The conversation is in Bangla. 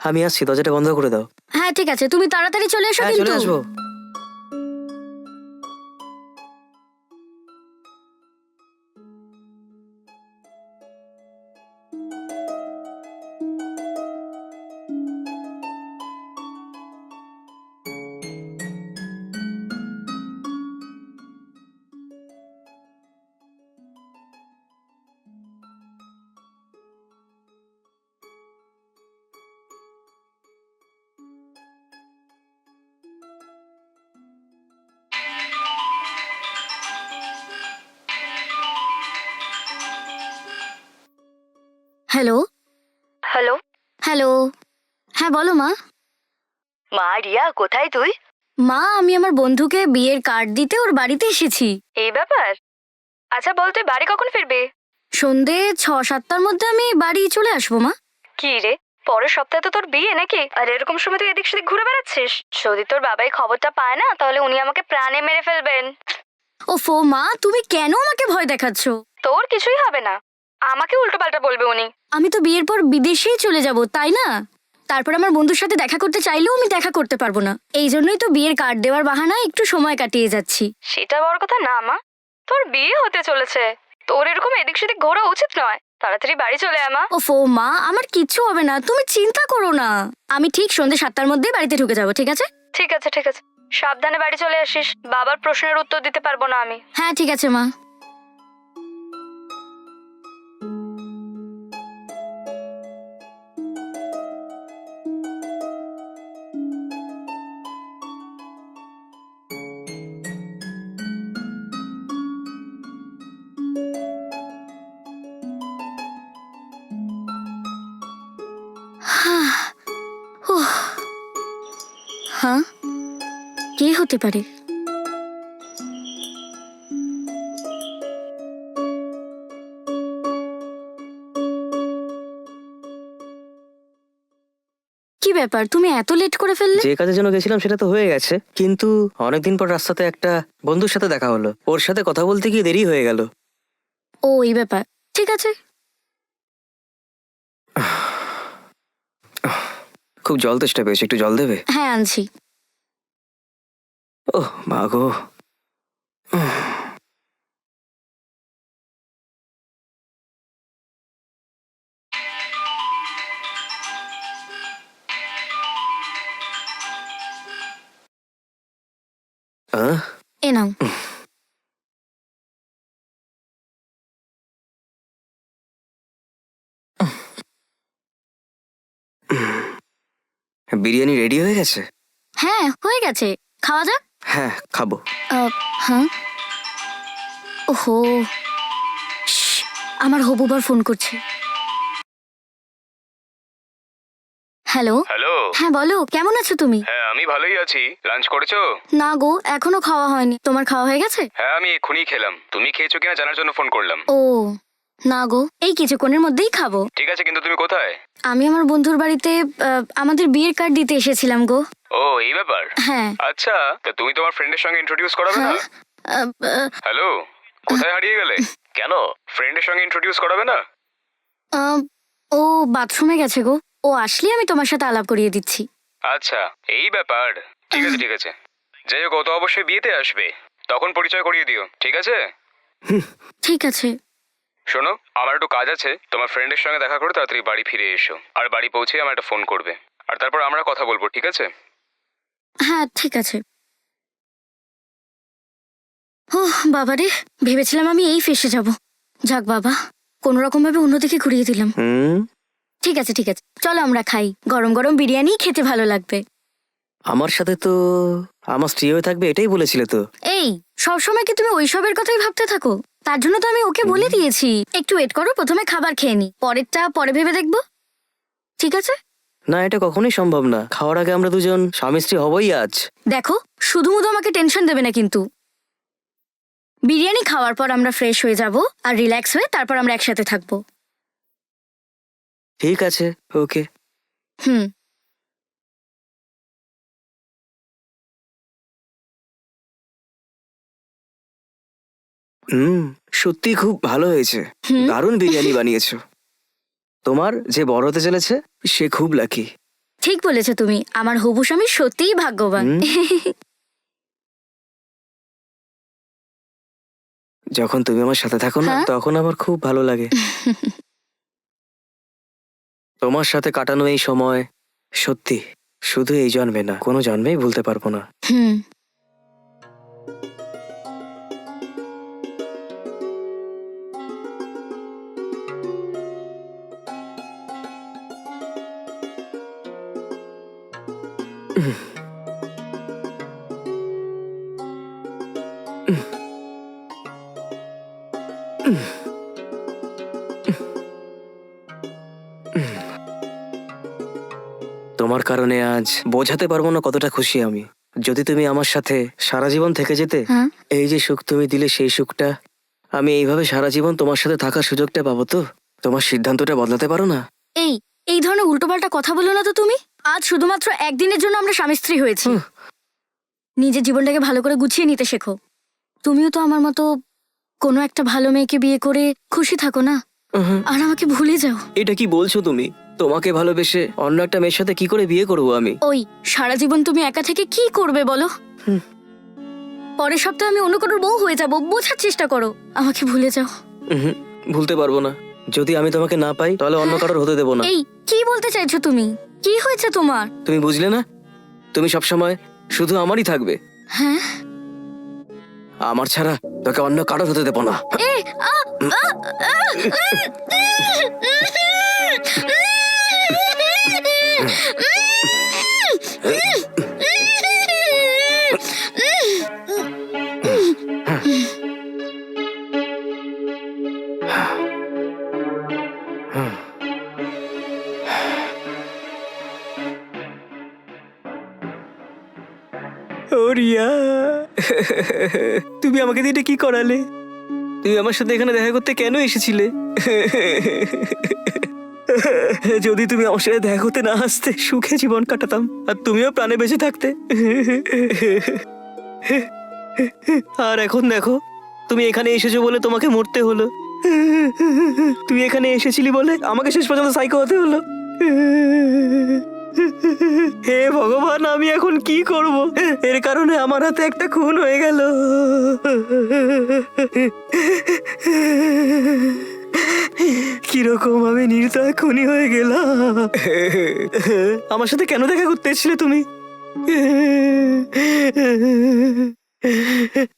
আমি আসছি, দরজাটা বন্ধ করে দাও। হ্যাঁ ঠিক আছে, তুমি তাড়াতাড়ি চলে এসো হ্যাঁ, চলে কিন্তু। আসবো। Hello hello. হ্যালো। হ্যাঁ বলো মা। মা রিয়া, কোথায় তুই? মা আমি আমার বন্ধুকে বিয়ের কার্ড দিতে ওর বাড়িতে এসেছি। এই ব্যাপার? আচ্ছা বল, তুই বাড়ি কখন ফিরবি? সন্ধে 6-7টার মধ্যে আমি বাড়ি চলে আসবো মা। কি রে, পরের সপ্তাহে তো তোর বিয়ে নাকি? আর এরকম সময় তুই এদিক সেদিক ঘুরে বেড়াচ্ছিস? যদি তোর বাবাই খবরটা পায় না, তাহলে উনি আমাকে প্রাণে মেরে ফেলবেন। ওফো মা, তুমি কেন আমাকে ভয় দেখাচ্ছ? তোর কিছুই হবে না, আমাকে উল্টো পাল্টা বলবে উনি। আমি তো বিয়ের পর বিদেশেই চলে যাব, তাই না? তারপর আমার বন্ধুর সাথে দেখা করতে চাইলেও আমি দেখা করতে পারবো না। এই জন্যই তো বিয়ের কার্ড দেওয়ার বাহানায় একটু সময় কাটিয়ে যাচ্ছি। সেটা বড় কথা না মা, তোর বিয়ে হতে চলেছে, তোর এরকম এদিক সেদিক ঘোরা উচিত নয়। তাড়াতাড়ি বাড়ি চলে আয় মা। ওফো মা, আমার কিচ্ছু হবে না, তুমি চিন্তা করো না। আমি ঠিক সন্ধে 7টার মধ্যেই বাড়িতে ঢুকে যাবো, ঠিক আছে? ঠিক আছে ঠিক আছে, সাবধানে বাড়ি চলে আসিস। বাবার প্রশ্নের উত্তর দিতে পারবো না আমি। হ্যাঁ ঠিক আছে মা। হ্যাঁ, কে হতে পারে? কি ব্যাপার, তুমি এত লেট করে ফেললে? যে কাজের জন্য গেছিলাম সেটা তো হয়ে গেছে, কিন্তু অনেকদিন পর রাস্তাতে একটা বন্ধুর সাথে দেখা হলো, ওর সাথে কথা বলতে গিয়ে দেরি হয়ে গেল। ও এই ব্যাপার, ঠিক আছে। খুব জল তেষ্টা পেয়েছে, একটু জল দেবে? হ্যাঁ আনছি। ওহ মা গো। আহ, এ নাও। বিরিয়ানি রেডি হয়ে গেছে? হ্যাঁ হয়ে গেছে, খাওয়া যাক। হ্যাঁ খাবো। হ্যাঁ। ওহো, শ্শ্, আমার হবুবার ফোন করছে। হ্যালো। হ্যালো। হ্যাঁ বলো, কেমন আছো তুমি? হ্যাঁ আমি ভালোই আছি। লাঞ্চ করেছো? না গো, এখনো খাওয়া হয়নি। তোমার খাওয়া হয়ে গেছে? হ্যাঁ আমি এক্ষুনি খেলাম। তুমি খেয়েছো কিনা জানার জন্য ফোন করলাম। ও না গো, এই কিছুক্ষণের মধ্যেই খাবো। ঠিক আছে, কিন্তু তুমি কোথায়? আমি আমার বন্ধুর বাড়িতে আমাদের বিয়ের কার্ড দিতে এসেছিলাম গো। ও এই ব্যাপার। হ্যাঁ। আচ্ছা, তা তুমি তোমার ফ্রেন্ডের সঙ্গে ইন্ট্রোডিউস করাবে না? আহ, আহ, হ্যালো, কোথায় হারিয়ে গেলে? কেন ফ্রেন্ডের সঙ্গে ইন্ট্রোডিউস করাবে না? আহ, ও বাথরুমে গেছে গো, ও আসলে আমি তোমার সাথে আলাপ করিয়ে দিচ্ছি। আচ্ছা এই ব্যাপার, ঠিক আছে ঠিক আছে। যাই হোক, ও তো অবশ্যই বিয়েতে আসবে, তখন পরিচয় করিয়ে দিও, ঠিক আছে? ঠিক আছে। শোনো, আমার একটু কাজ আছে, তোমার ফ্রেন্ডের সঙ্গে দেখা করে তাড়াতাড়ি বাড়ি ফিরে এসো। আর বাড়ি পৌঁছে আমার একটা ফোন করবে, আর তারপর আমরা কথা বলবো, ঠিক আছে? হ্যাঁ ঠিক আছে। ও বাবারে, ভেবেছিলাম আমি এই ফেসে যাব। যাক বাবা, কোনো রকম ভাবে অন্যদিকে ঘুরিয়ে দিলাম। হুম, ঠিক আছে ঠিক আছে, চলো আমরা খাই। গরম গরম বিরিয়ানি খেতে ভালো লাগবে। আমার সাথে তো আমার স্ত্রী হয়ে থাকবে এটাই বলেছিলে তো। এই সবসময় কি তুমি ওইসবের কথাই ভাবতে থাকো? তার জন্য তো আমি ওকে বলে দিয়েছি একটু ওয়েট করো, প্রথমে খাবার খেয়ে নি, পরেরটা পরে ভেবে দেখবো, ঠিক আছে? না, এটা কখনোই সম্ভব না। খাওয়ার আগে আমরা দুজন স্বামী স্ত্রী হবই আজ। দেখো, শুধু শুধু আমাকে টেনশন দেবে না কিন্তু। বিরিয়ানি খাওয়ার পর আমরা ফ্রেশ হয়ে যাব আর রিল্যাক্স হয়ে তারপর আমরা একসাথে থাকবো। ঠিক আছে, ওকে। হুম। হুম, সত্যি খুব ভালো হয়েছে। হুম। দারুণ বিরিয়ানি বানিয়েছো। তোমার যে বড় হতে চলেছে সে খুব লাকি। ঠিক বলেছো তুমি, আমার হবু স্বামী সত্যিই ভাগ্যবান। যখন তুমি আমার সাথে থাকো না হ্যাঁ? তখন আমার খুব ভালো লাগে। তোমার সাথে কাটানো এই সময় সত্যি শুধু এই জন্মে না, কোনো জন্মেই ভুলতে পারবো না। হুম। তোমার কারণে আজ বোঝাতে পারবো না কতটা খুশি আমি। যদি তুমি আমার সাথে সারা জীবন থেকে যেতে, হ্যাঁ? এই যে সুখ তুমি দিলে সেই সুখটা আমি এইভাবে সারা জীবন তোমার সাথে থাকার সুযোগটা পাবো তো? তোমার সিদ্ধান্তটা বদলাতে পারো না? এই এই ধরনের উল্টোপাল্টা কথা বলো না তো তুমি। আজ শুধুমাত্র একদিনের জন্য আমরা স্বামী স্ত্রী হয়েছি। নিজের জীবনটাকে ভালো করে গুছিয়ে নিতে শেখো। তুমিও তো আমার মতো কোনো একটা ভালো মেয়েকে বিয়ে করে খুশি থাকো না, আর আমাকে ভুলে যাও। এটা কি বলছো তুমি? তোমাকে ভালোবেসে অন্য একটা মেয়ের সাথে কি করে বিয়ে করবো আমি? ওই সারা জীবন তুমি একা থেকে কি করবে বলো? পরের সপ্তাহে আমি অন্য কারোর বউ হয়ে যাব, বোঝার চেষ্টা করো। আমাকে ভুলে যাও। ভুলতে পারবো না। যদি আমি তোমাকে না পাই তাহলে অন্য কারোর হতে দেবো না। এই কি বলতে চাইছো তুমি? কি হয়েছে তোমার? তুমি বুঝলে না? তুমি সবসময় শুধু আমারই থাকবে। হ্যাঁ? আমার ছাড়া তোকে অন্য কারোর হতে দেবো না। এ, আ, আ, আ, ও রিয়া, তুমি আমাকে দিয়ে এটা কি করালে? তুমি আমার সাথে এখানে দেখা করতে কেন এসেছিলে? যদি তুমি আমার সাথে দেখা করতে না আসতে সুখে জীবন কাটাতাম, আর তুমিও প্রাণে বেঁচে থাকতে। আর এখন দেখো, তুমি এখানে এসেছো বলে তোমাকে মরতে হলো। তুই এখানে এসেছিলি বলে আমাকে শেষ পর্যন্ত সাইকো হতে হলো। হে ভগবান, আমি এখন কি করব? এর কারণে আমার হাতে একটা খুন হয়ে গেল। কিরকম আমি নির্দয় খুনি হয়ে গেলাম। আমার সাথে কেন দেখা করতে এসেছিলে তুমি?